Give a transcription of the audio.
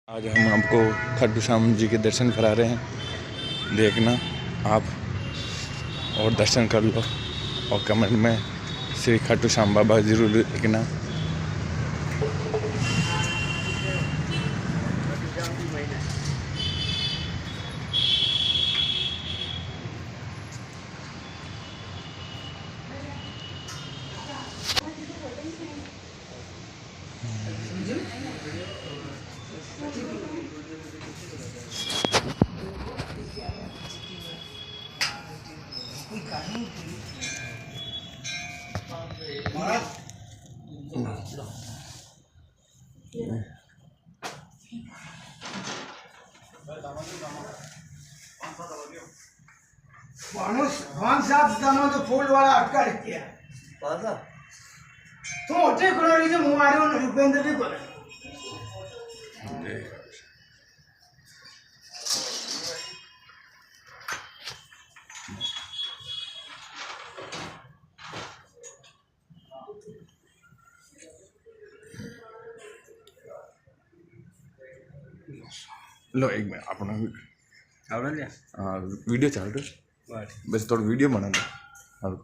आज हम आपको खाटू श्याम जी के दर्शन करा रहे हैं। देखना आप और दर्शन कर लो और कमेंट में श्री खाटू श्याम बाबा जरूर लिखना। तो फूल वाला अटका रखी है तुम होते करो लीजिए मुआरे और रुपेंद्र भी करो लो एक मिनट अपना वीडियो चल रहा है बस थोड़ा वीडियो बना लो।